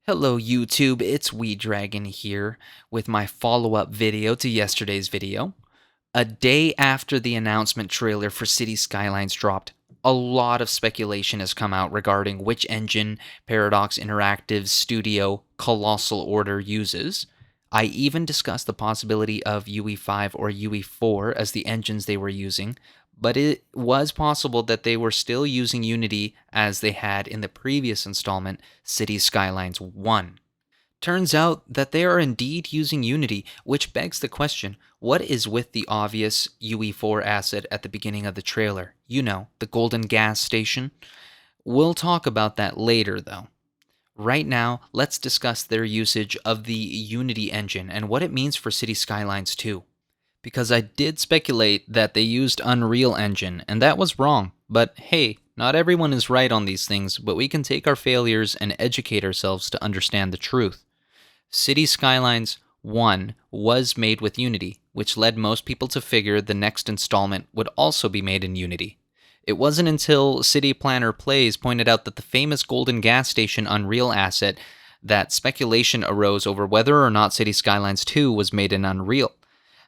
Hello YouTube, it's Dragon here with my follow-up video to yesterday's video. A day after the announcement trailer for Cities Skylines dropped, a lot of speculation has come out regarding which engine Paradox Interactive's studio Colossal Order uses. I even discussed the possibility of UE5 or UE4 as the engines they were using, but it was possible that they were still using Unity as they had in the previous installment, Cities Skylines 1. Turns out that they are indeed using Unity, which begs the question, what is with the obvious UE4 asset at the beginning of the trailer? You know, the golden gas station. We'll talk about that later, though. Right now, let's discuss their usage of the Unity engine and what it means for Cities Skylines 2. Because I did speculate that they used Unreal Engine, and that was wrong. But hey, not everyone is right on these things, but we can take our failures and educate ourselves to understand the truth. Cities Skylines 1 was made with Unity, which led most people to figure the next installment would also be made in Unity. It wasn't until City Planner Plays pointed out that the famous Golden Gas Station Unreal asset that speculation arose over whether or not Cities Skylines 2 was made in Unreal.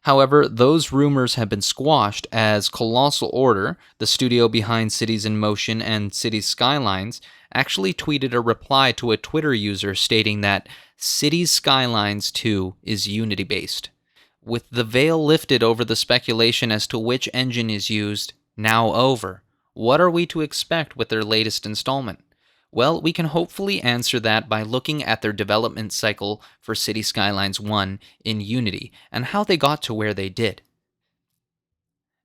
However, those rumors have been squashed as Colossal Order, the studio behind Cities in Motion and Cities Skylines, actually tweeted a reply to a Twitter user stating that Cities Skylines 2 is Unity-based. With the veil lifted over the speculation as to which engine is used now over, what are we to expect with their latest installment? Well, we can hopefully answer that by looking at their development cycle for Cities Skylines 1 in Unity and how they got to where they did.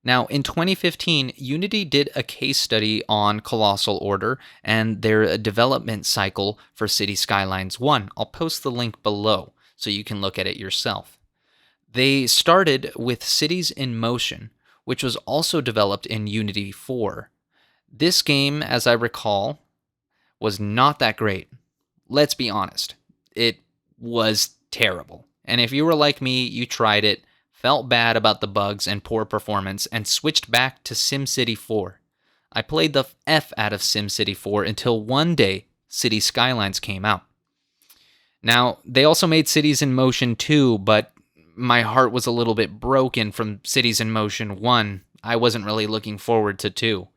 Now, in 2015, Unity did a case study on Colossal Order and their development cycle for Cities Skylines 1. I'll post the link below so you can look at it yourself. They started with Cities in Motion, which was also developed in Unity 4. This game, as I recall, was not that great. Let's be honest. It was terrible. And if you were like me, you tried it, felt bad about the bugs and poor performance, and switched back to SimCity 4. I played the F out of SimCity 4 until one day Cities Skylines came out. Now, they also made Cities in Motion 2, but my heart was a little bit broken from Cities in Motion 1. I wasn't really looking forward to 2.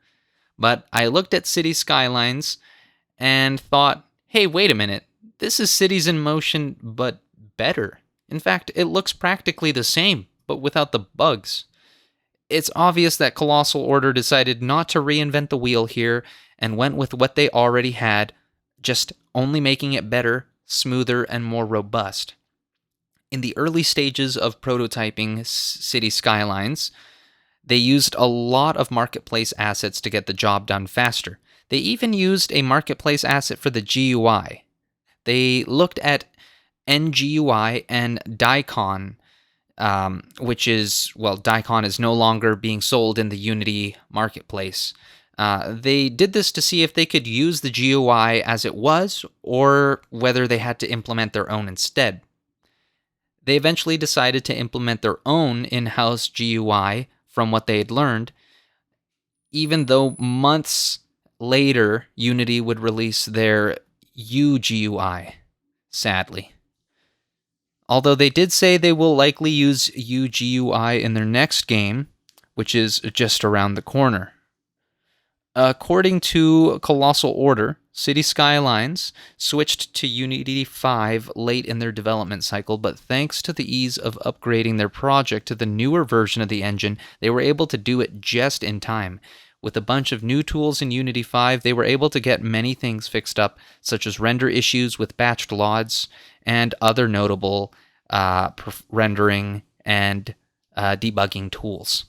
But I looked at Cities Skylines and thought, hey, wait a minute, this is Cities in Motion, but better. In fact, it looks practically the same, but without the bugs. It's obvious that Colossal Order decided not to reinvent the wheel here and went with what they already had, just only making it better, smoother, and more robust. In the early stages of prototyping Cities Skylines, they used a lot of marketplace assets to get the job done faster. They even used a marketplace asset for the GUI. They looked at NGUI and Daikon, which is, well, Daikon is no longer being sold in the Unity marketplace. They did this to see if they could use the GUI as it was, or whether they had to implement their own instead. They eventually decided to implement their own in-house GUI from what they had learned, even though months later, Unity would release their UGUI, sadly. Although they did say they will likely use UGUI in their next game, which is just around the corner. According to Colossal Order, Cities Skylines switched to Unity 5 late in their development cycle, but thanks to the ease of upgrading their project to the newer version of the engine, they were able to do it just in time. With a bunch of new tools in Unity 5, they were able to get many things fixed up, such as render issues with batched LODs and other notable rendering and debugging tools.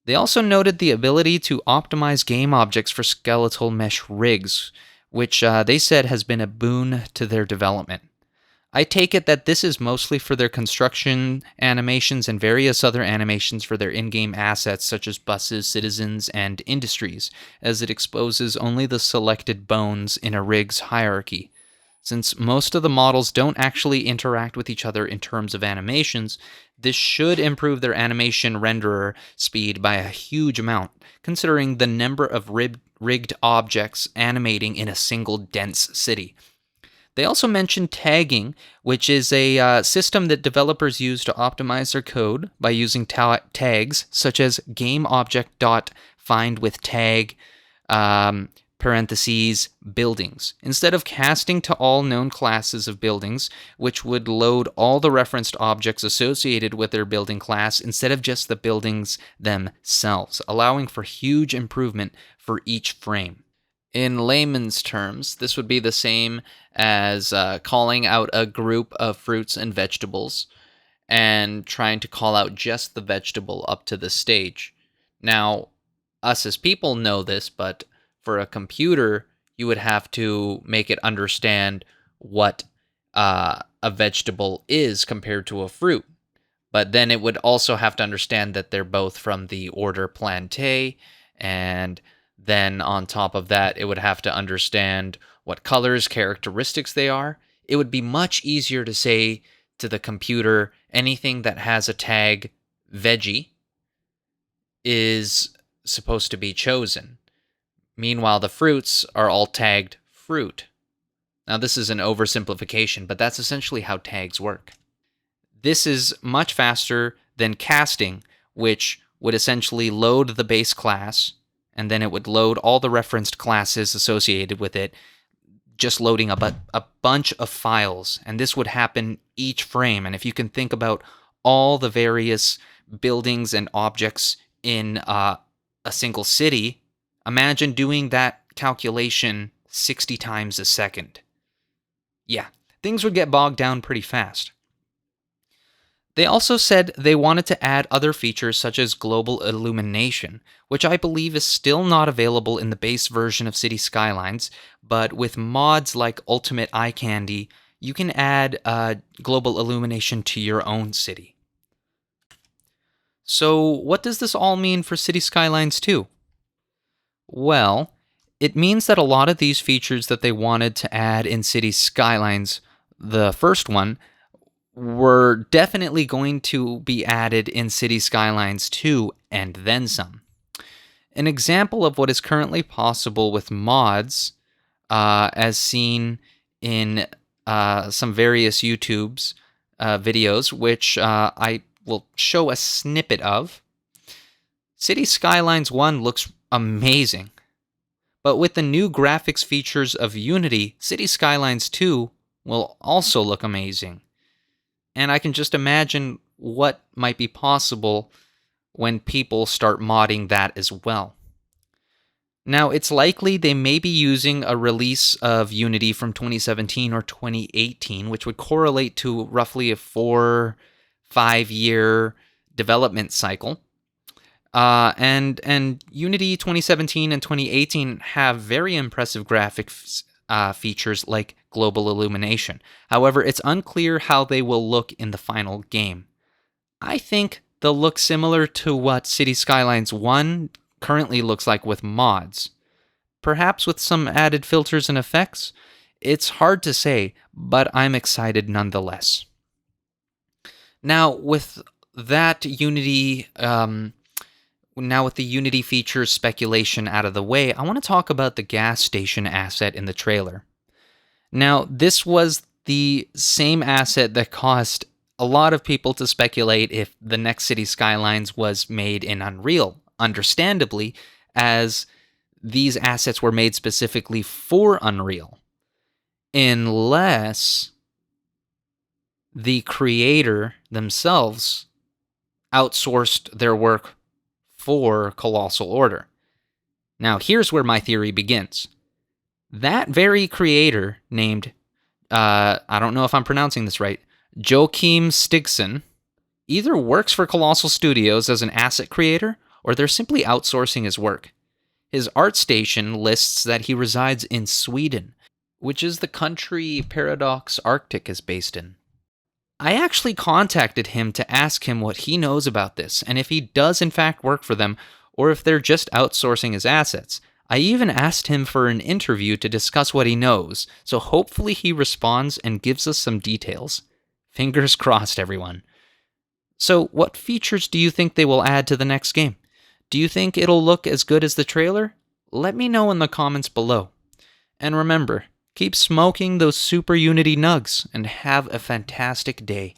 They also noted the ability to optimize game objects for skeletal mesh rigs, which they said has been a boon to their development. I take it that this is mostly for their construction animations and various other animations for their in-game assets such as buses, citizens, and industries, as it exposes only the selected bones in a rig's hierarchy. Since most of the models don't actually interact with each other in terms of animations, this should improve their animation renderer speed by a huge amount, considering the number of rigged objects animating in a single dense city. They also mentioned tagging, which is a system that developers use to optimize their code by using tags such as GameObject.findWithTag, parentheses, buildings, instead of casting to all known classes of buildings, which would load all the referenced objects associated with their building class instead of just the buildings themselves, allowing for huge improvement for each frame. In layman's terms, this would be the same as calling out a group of fruits and vegetables and trying to call out just the vegetable up to the stage. Now, us as people know this, but for a computer, you would have to make it understand what a vegetable is compared to a fruit. But then it would also have to understand that they're both from the order Plantae, and then on top of that, it would have to understand what colors, characteristics they are. It would be much easier to say to the computer anything that has a tag veggie is supposed to be chosen. Meanwhile, the fruits are all tagged fruit. Now, this is an oversimplification, but that's essentially how tags work. This is much faster than casting, which would essentially load the base class, and then it would load all the referenced classes associated with it, just loading a bunch of files. And this would happen each frame. And if you can think about all the various buildings and objects in a single city, imagine doing that calculation 60 times a second. Yeah, things would get bogged down pretty fast. They also said they wanted to add other features such as global illumination, which I believe is still not available in the base version of Cities Skylines, but with mods like Ultimate Eye Candy, you can add global illumination to your own city. So what does this all mean for Cities Skylines II? Well, it means that a lot of these features that they wanted to add in Cities Skylines, the first one, were definitely going to be added in Cities Skylines 2 and then some. An example of what is currently possible with mods, as seen in some various YouTube's videos, which I will show a snippet of. Cities Skylines 1 looks amazing. But with the new graphics features of Unity, Cities Skylines 2 will also look amazing. And I can just imagine what might be possible when people start modding that as well. Now, it's likely they may be using a release of Unity from 2017 or 2018, which would correlate to roughly a 4-5 year development cycle. And Unity 2017 and 2018 have very impressive graphics features like global illumination. However, it's unclear how they will look in the final game. I think they'll look similar to what Cities Skylines 1 currently looks like with mods. Perhaps with some added filters and effects? It's hard to say, but I'm excited nonetheless. Now, with that Unity... Now with the Unity features speculation out of the way, I want to talk about the gas station asset in the trailer. Now, this was the same asset that caused a lot of people to speculate if the next Cities Skylines was made in Unreal, understandably, as these assets were made specifically for Unreal. Unless the creator themselves outsourced their work for Colossal Order. Now, here's where my theory begins. That very creator named, I don't know if I'm pronouncing this right, Joakim Stiggson, either works for Colossal Studios as an asset creator, or they're simply outsourcing his work. His Artstation lists that he resides in Sweden, which is the country Paradox Arctic is based in. I actually contacted him to ask him what he knows about this, and if he does in fact work for them, or if they're just outsourcing his assets. I even asked him for an interview to discuss what he knows, so hopefully he responds and gives us some details. Fingers crossed, everyone. So, what features do you think they will add to the next game? Do you think it'll look as good as the trailer? Let me know in the comments below. And remember, Keep smoking those Super Unity nugs and have a fantastic day.